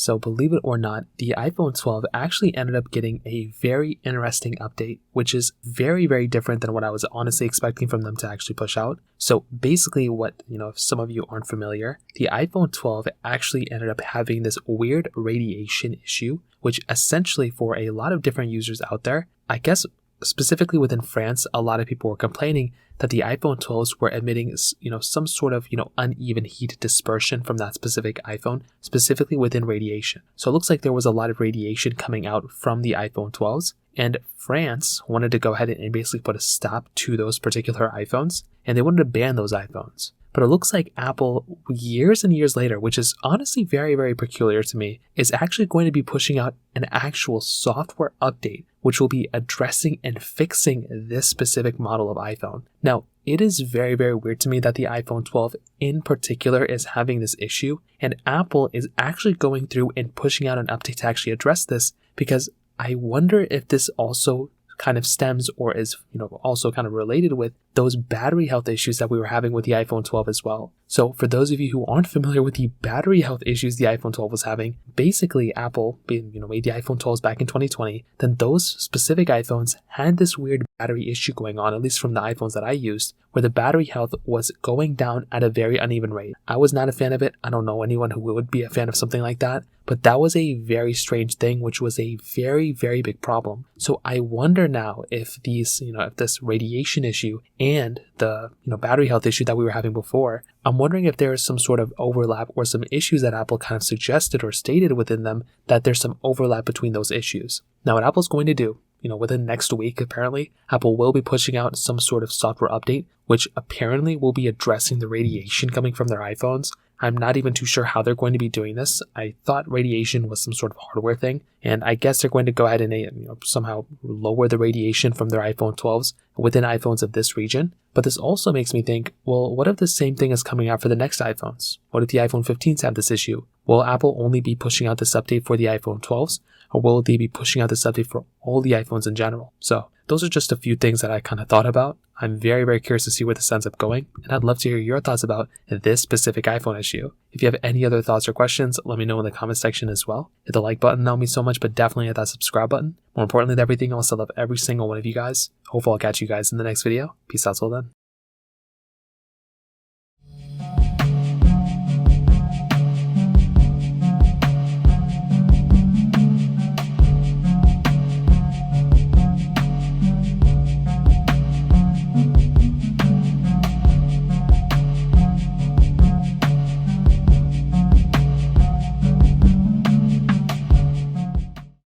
So believe it or not, the iPhone 12 actually ended up getting a very interesting update, which is very, very different than what I was honestly expecting from them to actually push out. So basically if some of you aren't familiar, the iPhone 12 actually ended up having this weird radiation issue, which essentially for a lot of different users out there, I guess specifically within France, a lot of people were complaining that the iPhone 12s were emitting, some sort of, uneven heat dispersion from that specific iPhone, specifically within radiation. So it looks like there was a lot of radiation coming out from the iPhone 12s, and France wanted to go ahead and basically put a stop to those particular iPhones, and they wanted to ban those iPhones. But it looks like Apple, years and years later, which is honestly very, very peculiar to me, is actually going to be pushing out an actual software update, which will be addressing and fixing this specific model of iPhone. Now, it is very, very weird to me that the iPhone 12 in particular is having this issue, and Apple is actually going through and pushing out an update to actually address this, because I wonder if this also kind of stems or is also kind of related with those battery health issues that we were having with the iPhone 12 as well. So for those of you who aren't familiar with the battery health issues the iPhone 12 was having, basically Apple made the iPhone 12s back in 2020, then those specific iPhones had this weird battery issue going on, at least from the iPhones that I used, where the battery health was going down at a very uneven rate. I was not a fan of it. I don't know anyone who would be a fan of something like that, but that was a very strange thing, which was a very, very big problem. So I wonder now if if this radiation issue and the battery health issue that we were having before, I'm wondering if there is some sort of overlap or some issues that Apple kind of suggested or stated within them, that there's some overlap between those issues. Now, what Apple's going to do, within next week, apparently, Apple will be pushing out some sort of software update, which apparently will be addressing the radiation coming from their iPhones. I'm not even too sure how they're going to be doing this. I thought radiation was some sort of hardware thing, and I guess they're going to go ahead and somehow lower the radiation from their iPhone 12s within iPhones of this region. But this also makes me think, well, what if the same thing is coming out for the next iPhones? What if the iPhone 15s have this issue? Will Apple only be pushing out this update for the iPhone 12s, or will they be pushing out this update for all the iPhones in general? So those are just a few things that I kind of thought about. I'm very, very curious to see where this ends up going, and I'd love to hear your thoughts about this specific iPhone issue. If you have any other thoughts or questions, let me know in the comment section as well. Hit the like button, that would mean so much, but definitely hit that subscribe button. More importantly than everything else, I love every single one of you guys. Hopefully I'll catch you guys in the next video. Peace out till then.